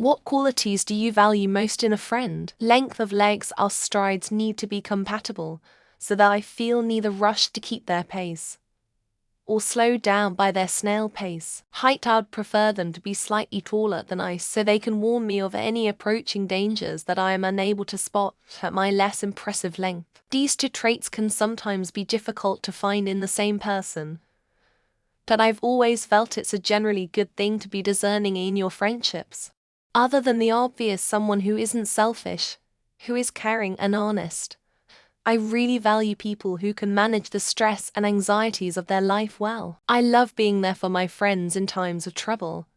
What qualities do you value most in a friend? Length of legs. Our strides need to be compatible, so that I feel neither rushed to keep their pace or slowed down by their snail pace. Height. I'd prefer them to be slightly taller than I, so they can warn me of any approaching dangers that I am unable to spot at my less impressive length. These two traits can sometimes be difficult to find in the same person, but I've always felt it's a generally good thing to be discerning in your friendships. Other than the obvious, someone who isn't selfish, who is caring and honest. I really value people who can manage the stress and anxieties of their life well. I love being there for my friends in times of trouble.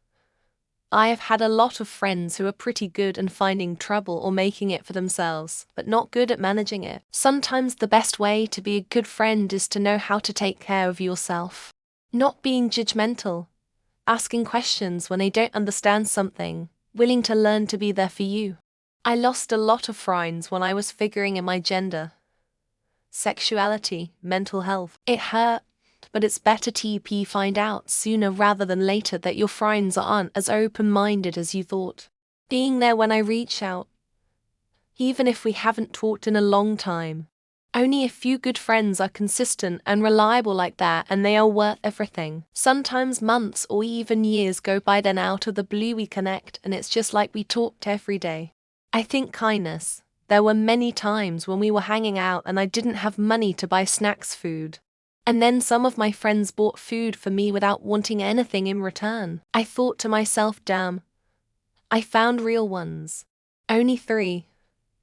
I have had a lot of friends who are pretty good in finding trouble or making it for themselves, but not good at managing it. Sometimes the best way to be a good friend is to know how to take care of yourself. Not being judgmental, asking questions when they don't understand something, willing to learn to be there for you. I lost a lot of friends when I was figuring in my gender, sexuality, mental health. It hurt, but it's better to find out sooner rather than later that your friends aren't as open-minded as you thought. Being there when I reach out, even if we haven't talked in a long time. Only a few good friends are consistent and reliable like that, and they are worth everything. Sometimes months or even years go by, then out of the blue we connect and it's just like we talked every day. I think kindness. There were many times when we were hanging out and I didn't have money to buy snacks food. And then some of my friends bought food for me without wanting anything in return. I thought to myself, damn, I found real ones. Only 3.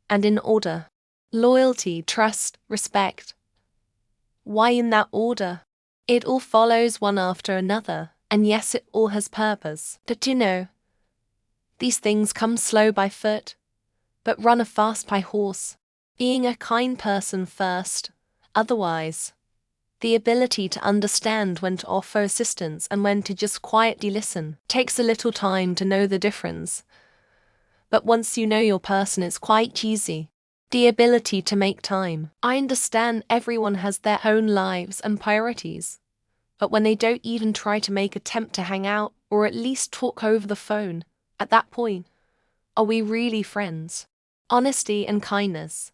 And in order. Loyalty, trust, respect. Why in that order? It all follows one after another, and yes, it all has purpose. But you know, these things come slow by foot, but run fast by horse. Being a kind person first, otherwise. The ability to understand when to offer assistance and when to just quietly listen. Takes a little time to know the difference, but once you know your person, it's quite easy. The ability to make time. I understand everyone has their own lives and priorities, but when they don't even try to make attempt to hang out or at least talk over the phone, at that point, are we really friends? Honesty and kindness.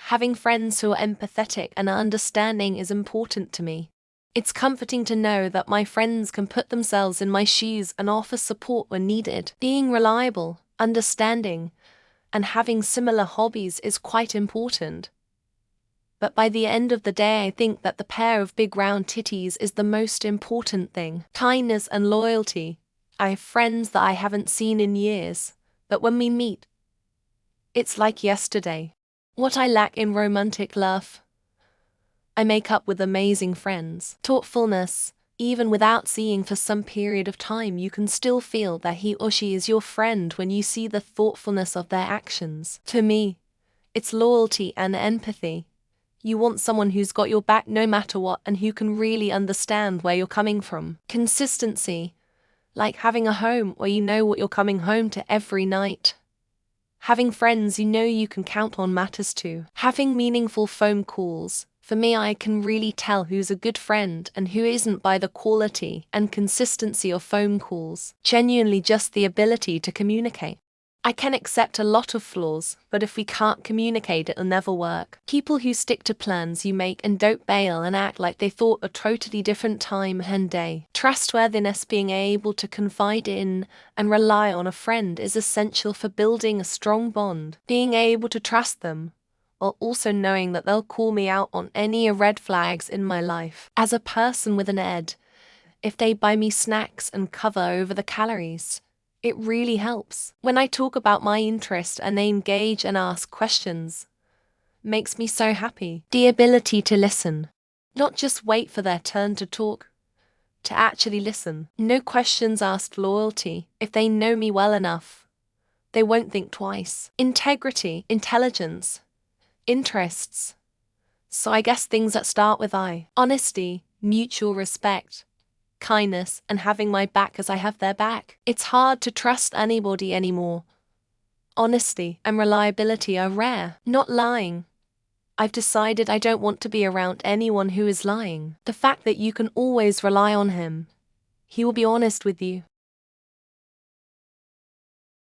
Having friends who are empathetic and understanding is important to me. It's comforting to know that my friends can put themselves in my shoes and offer support when needed. Being reliable, understanding, and having similar hobbies is quite important. But by the end of the day, I think that the pair of big round titties is the most important thing. Kindness and loyalty. I have friends that I haven't seen in years, but when we meet, it's like yesterday. What I lack in romantic love, I make up with amazing friends. Thoughtfulness. Even without seeing for some period of time, you can still feel that he or she is your friend when you see the thoughtfulness of their actions. To me, it's loyalty and empathy. You want someone who's got your back no matter what and who can really understand where you're coming from. Consistency. Like having a home where you know what you're coming home to every night. Having friends you know you can count on matters to. Having meaningful phone calls. For me, I can really tell who's a good friend and who isn't by the quality and consistency of phone calls. Genuinely just the ability to communicate. I can accept a lot of flaws, but if we can't communicate, it'll never work. People who stick to plans you make and don't bail and act like they thought a totally different time and day. Trustworthiness. Being able to confide in and rely on a friend is essential for building a strong bond. Being able to trust them, while also knowing that they'll call me out on any red flags in my life. As a person with an ed, if they buy me snacks and cover over the calories, it really helps. When I talk about my interest and they engage and ask questions, makes me so happy. The ability to listen. Not just wait for their turn to talk, to actually listen. No questions asked. Loyalty. If they know me well enough, they won't think twice. Integrity, intelligence, interests. So I guess things that start with I. Honesty, mutual respect, kindness, and having my back as I have their back. It's hard to trust anybody anymore. Honesty and reliability are rare. Not lying. I've decided I don't want to be around anyone who is lying. The fact that you can always rely on him. He will be honest with you.